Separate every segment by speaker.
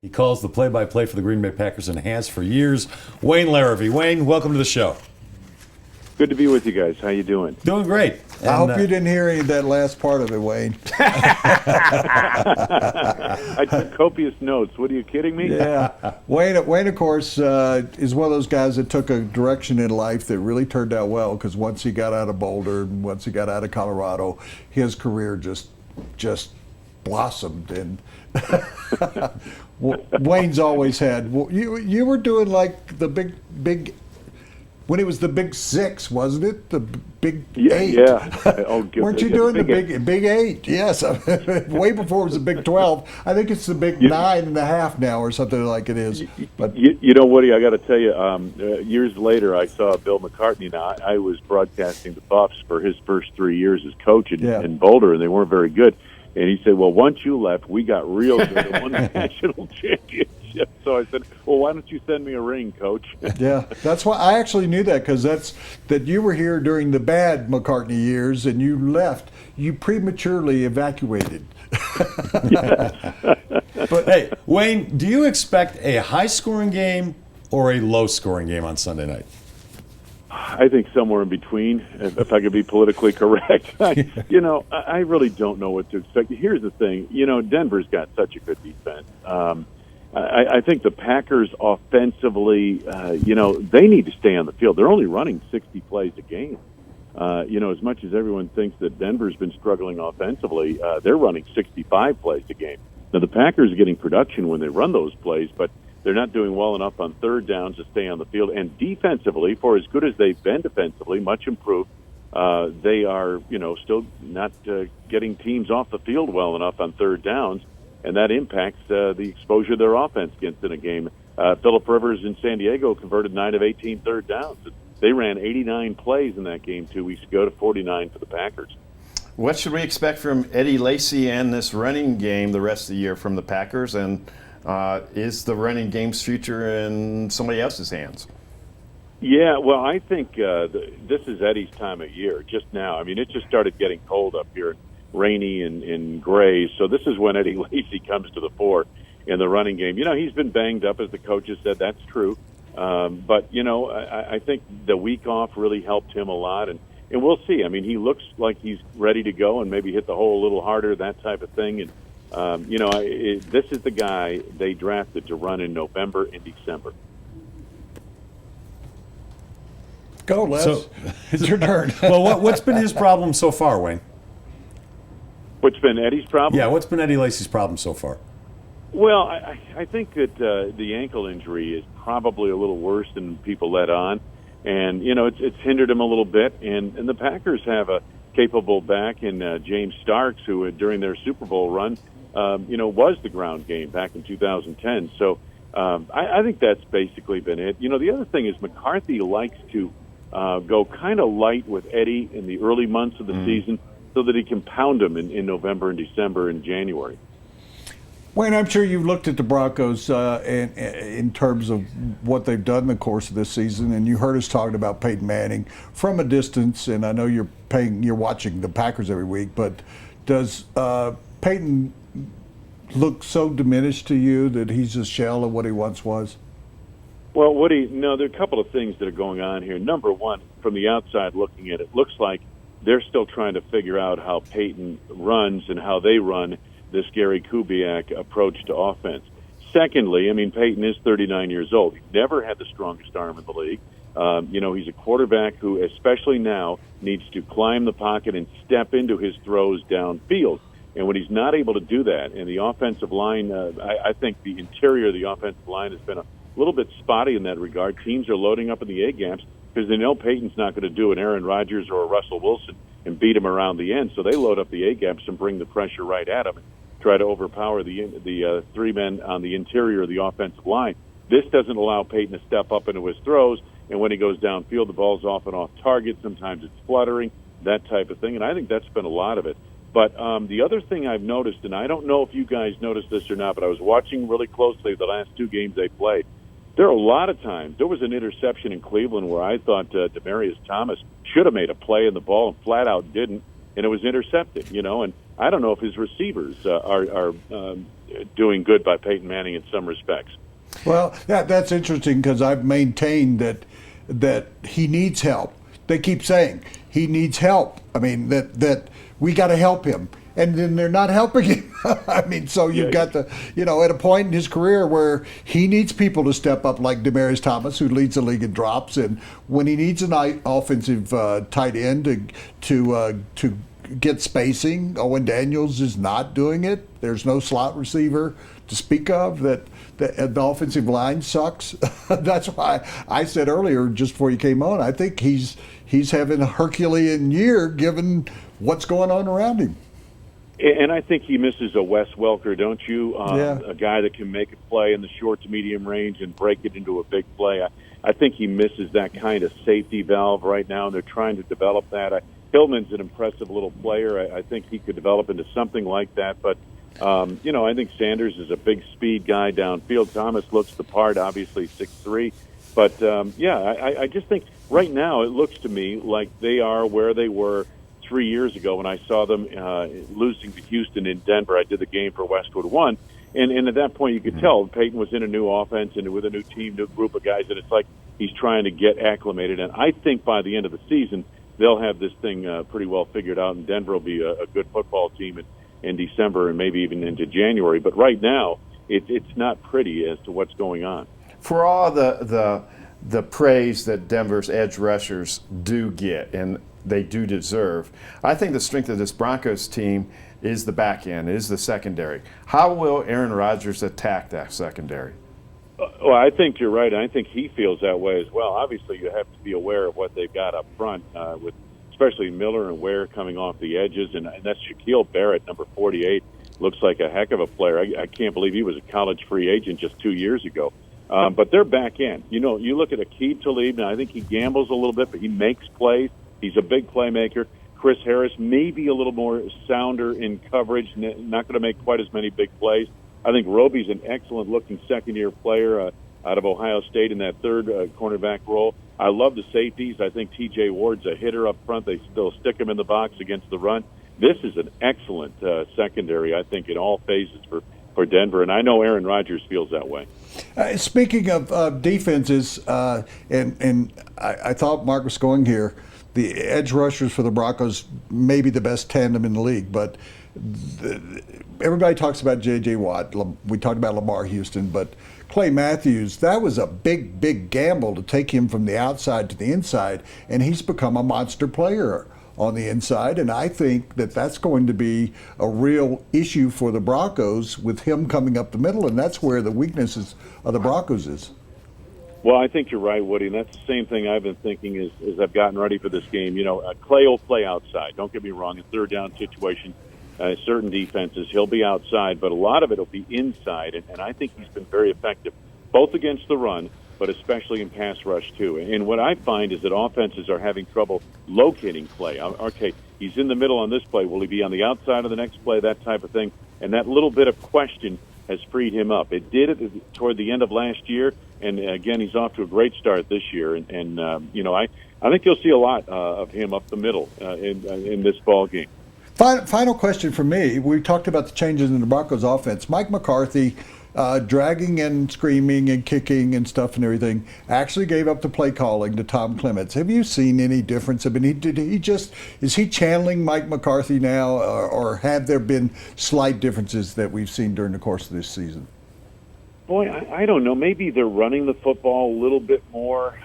Speaker 1: He calls the play-by-play for the Green Bay Packers and has for years. Wayne Larrivee. Wayne, welcome to the show.
Speaker 2: Good to be with you guys. How you doing?
Speaker 1: Doing great.
Speaker 3: I hope you didn't hear any of that last part of it, Wayne.
Speaker 2: I took copious notes. What, are you kidding me?
Speaker 3: Yeah. Wayne, of course, is one of those guys that took a direction in life that really turned out well, because once he got out of Boulder and once he got out of Colorado, his career just blossomed. And Wayne's always had. You were doing like the big. When it was the Big Six, wasn't it? The Big Eight.
Speaker 2: Yeah. Oh,
Speaker 3: weren't you doing the Big Eight? Yes. Way before it was the Big 12. I think it's the Big 9.5 now, or something like it is. But
Speaker 2: you know, Woody, I got to tell you, years later, I saw Bill McCartney. Now, I was broadcasting the Buffs for his first 3 years as coach in Boulder, and they weren't very good. And he said, "Well, once you left, we got real good and won the national championship." So I said, "Well, why don't you send me a ring, Coach?"
Speaker 3: Yeah, that's why I actually knew that, because that you were here during the bad McCartney years, and you left. You prematurely evacuated.
Speaker 1: But hey, Wayne, do you expect a high-scoring game or a low-scoring game on Sunday night?
Speaker 2: I think somewhere in between, if I could be politically correct. I really don't know what to expect. Here's the thing. Denver's got such a good defense. I think the Packers offensively, they need to stay on the field. They're only running 60 plays a game. As much as everyone thinks that Denver's been struggling offensively, they're running 65 plays a game. Now, the Packers are getting production when they run those plays, but they're not doing well enough on third downs to stay on the field. And defensively, for as good as they've been defensively, much improved, they are, still not getting teams off the field well enough on third downs, and that impacts the exposure their offense gets in a game. Phillip Rivers in San Diego converted 9 of 18 third downs. They ran 89 plays in that game 2 weeks ago to 49 for the Packers.
Speaker 4: What should we expect from Eddie Lacy and this running game the rest of the year from the Packers? And is the running game's future in somebody else's hands?
Speaker 2: Yeah, well, I think this is Eddie's time of year just now. I mean, it just started getting cold up here, rainy and gray. So this is when Eddie Lacy comes to the fore in the running game. He's been banged up, as the coaches said. That's true. But, I think the week off really helped him a lot. And we'll see. I mean, he looks like he's ready to go and maybe hit the hole a little harder, that type of thing. And this is the guy they drafted to run in November and December.
Speaker 3: Go, Les.
Speaker 1: So,
Speaker 3: it's your turn.
Speaker 1: Well, what's been his problem so far, Wayne?
Speaker 2: What's been Eddie's problem?
Speaker 1: Yeah, what's been Eddie Lacy's problem so far?
Speaker 2: Well, I think that the ankle injury is probably a little worse than people let on. And, it's hindered him a little bit. And the Packers have a capable back in James Starks, who during their Super Bowl run, was the ground game back in 2010. So I think that's basically been it. The other thing is McCarthy likes to go kind of light with Eddie in the early months of the season so that he can pound him in November and December and January.
Speaker 3: Wayne, I'm sure you've looked at the Broncos in terms of what they've done in the course of this season, and you heard us talking about Peyton Manning from a distance. And I know you're watching the Packers every week, but does Peyton look so diminished to you that he's a shell of what he once was?
Speaker 2: Well, Woody, there are a couple of things that are going on here. Number one, from the outside looking at it, looks like they're still trying to figure out how Peyton runs and how they run this Gary Kubiak approach to offense. Secondly, I mean, Peyton is 39 years old. He's never had the strongest arm in the league. He's a quarterback who, especially now, needs to climb the pocket and step into his throws downfield. And when he's not able to do that, and the offensive line, I think the interior of the offensive line has been a little bit spotty in that regard. Teams are loading up in the A-gaps because they know Peyton's not going to do an Aaron Rodgers or a Russell Wilson and beat him around the end. So they load up the A-gaps and bring the pressure right at him and try to overpower the three men on the interior of the offensive line. This doesn't allow Peyton to step up into his throws, and when he goes downfield, the ball's often off target. Sometimes it's fluttering, that type of thing, and I think that's been a lot of it. But the other thing I've noticed, and I don't know if you guys noticed this or not, but I was watching really closely the last 2 games they played. There are a lot of times, there was an interception in Cleveland where I thought Demaryius Thomas should have made a play in the ball and flat out didn't, and it was intercepted, and I don't know if his receivers are doing good by Peyton Manning in some respects.
Speaker 3: Well, that's interesting because I've maintained that he needs help. They keep saying he needs help. I mean, that we got to help him. And then they're not helping him. I mean, so you've got at a point in his career where he needs people to step up, like Demaryius Thomas, who leads the league in drops, and when he needs an offensive tight end to get spacing, Owen Daniels is not doing it. There's no slot receiver to speak of. That the offensive line sucks. That's why I said earlier, just before you came on, I think he's having a Herculean year given what's going on around him.
Speaker 2: And I think he misses a Wes Welker, don't you?
Speaker 3: Yeah.
Speaker 2: A guy that can make a play in the short to medium range and break it into a big play. I think he misses that kind of safety valve right now, and they're trying to develop that. Hillman's an impressive little player. I think he could develop into something like that. But, I think Sanders is a big speed guy downfield. Thomas looks the part, obviously 6'3". But, I just think right now it looks to me like they are where they were 3 years ago when I saw them losing to Houston in Denver. I did the game for Westwood One, and at that point you could tell Peyton was in a new offense and with a new team, new group of guys, and it's like he's trying to get acclimated. And I think by the end of the season they'll have this thing pretty well figured out, and Denver will be a good football team in December and maybe even into January. But right now it's not pretty as to what's going on.
Speaker 4: For all the praise that Denver's edge rushers do get, and they do deserve, I think the strength of this Broncos team is the back end, is the secondary. How will Aaron Rodgers attack that secondary?
Speaker 2: Well, I think you're right. I think he feels that way as well. Obviously, you have to be aware of what they've got up front, with especially Miller and Ware coming off the edges, and that's Shaquille Barrett, number 48. Looks like a heck of a player. I can't believe he was a college free agent just 2 years ago. But they're back end. You look at Aqib Talib, now I think he gambles a little bit, but he makes plays. He's a big playmaker. Chris Harris may be a little more sounder in coverage, not going to make quite as many big plays. I think Roby's an excellent-looking second-year player out of Ohio State in that third cornerback role. I love the safeties. I think T.J. Ward's a hitter up front. They still stick him in the box against the run. This is an excellent secondary, I think, in all phases for Denver, and I know Aaron Rodgers feels that way.
Speaker 3: Speaking of defenses, and I thought Mark was going here, the edge rushers for the Broncos may be the best tandem in the league, but everybody talks about J.J. Watt. We talked about Lamar Houston, but Clay Matthews, that was a big, big gamble to take him from the outside to the inside, and he's become a monster player on the inside, and I think that that's going to be a real issue for the Broncos with him coming up the middle, and that's where the weaknesses of the Broncos is.
Speaker 2: Well, I think you're right, Woody, and that's the same thing I've been thinking as I've gotten ready for this game. Clay will play outside. Don't get me wrong. In third down situation, certain defenses, he'll be outside, but a lot of it will be inside, and I think he's been very effective, both against the run, but especially in pass rush, too. And what I find is that offenses are having trouble locating Clay. Okay, he's in the middle on this play. Will he be on the outside of the next play, that type of thing? And that little bit of question has freed him up. It did it toward the end of last year, and again, he's off to a great start this year. And I think you'll see a lot of him up the middle in this ball game.
Speaker 3: Final question for me. We talked about the changes in the Broncos offense. Mike McCarthy, dragging and screaming and kicking and stuff and everything, actually gave up the play calling to Tom Clements. Have you seen any difference? I mean, is he channeling Mike McCarthy now, or have there been slight differences that we've seen during the course of this season?
Speaker 2: Boy, I don't know. Maybe they're running the football a little bit more.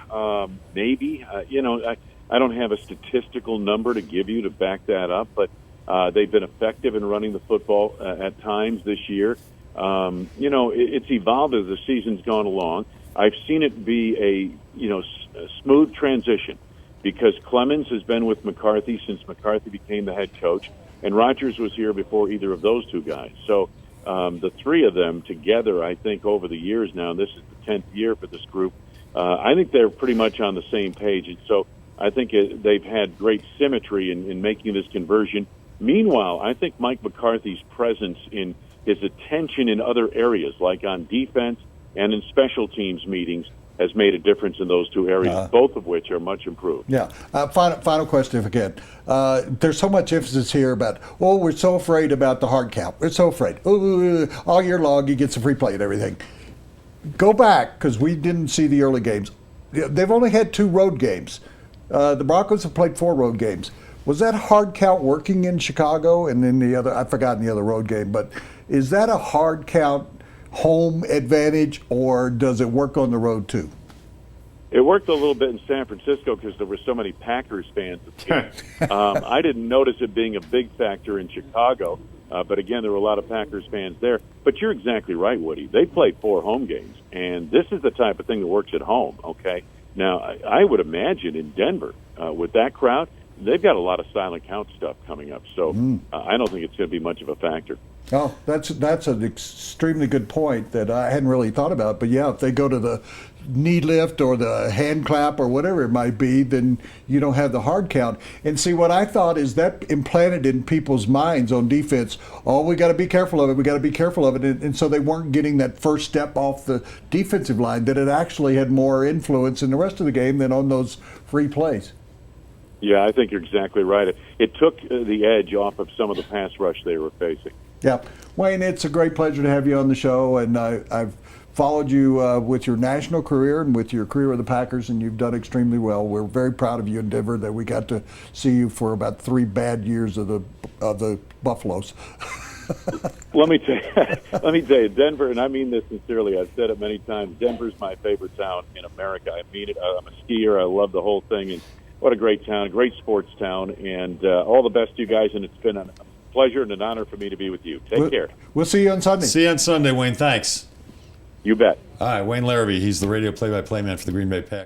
Speaker 2: Maybe. I don't have a statistical number to give you to back that up, but they've been effective in running the football at times this year. It's evolved as the season's gone along. I've seen it be a smooth transition because Clemens has been with McCarthy since McCarthy became the head coach, and Rodgers was here before either of those two guys. So the three of them together, I think, over the years now, and this is the 10th year for this group, I think they're pretty much on the same page. And so I think they've had great symmetry in making this conversion. Meanwhile, I think Mike McCarthy's presence his attention in other areas, like on defense and in special teams meetings, has made a difference in those two areas, both of which are much improved.
Speaker 3: Yeah. Final question, if I can. There's so much emphasis here about, oh, we're so afraid about the hard count. We're so afraid. Ooh, all year long, he gets a free play and everything. Go back, because we didn't see the early games. They've only had 2 road games. The Broncos have played 4 road games. Was that hard count working in Chicago and then the other? I've forgotten the other road game, but is that a hard count home advantage, or does it work on the road too?
Speaker 2: It worked a little bit in San Francisco because there were so many Packers fans at the game. I didn't notice it being a big factor in Chicago, but again, there were a lot of Packers fans there. But you're exactly right, Woody. They played 4 home games, and this is the type of thing that works at home, okay? Now, I would imagine in Denver, with that crowd, they've got a lot of silent count stuff coming up, so I don't think it's going to be much of a factor.
Speaker 3: Oh, that's an extremely good point that I hadn't really thought about. But yeah, if they go to the knee lift or the hand clap or whatever it might be, then you don't have the hard count. And see, what I thought is that implanted in people's minds on defense, oh, we got to be careful of it, we got to be careful of it. And so they weren't getting that first step off the defensive line, that it actually had more influence in the rest of the game than on those free plays.
Speaker 2: Yeah, I think you're exactly right. It took the edge off of some of the pass rush they were facing.
Speaker 3: Yeah. Wayne, it's a great pleasure to have you on the show, and I've followed you with your national career and with your career with the Packers, and you've done extremely well. We're very proud of you in Denver that we got to see you for about 3 bad years of the Buffaloes.
Speaker 2: Let me tell you, Denver, and I mean this sincerely, I've said it many times, Denver's my favorite town in America. I mean it. I'm a skier. I love the whole thing, and what a great town, a great sports town, and all the best to you guys, and it's been a pleasure and an honor for me to be with you. Take care.
Speaker 3: We'll see you on Sunday.
Speaker 1: See you on Sunday, Wayne. Thanks.
Speaker 2: You bet.
Speaker 1: All right, Wayne Larrivee. He's the radio play-by-play man for the Green Bay Packers.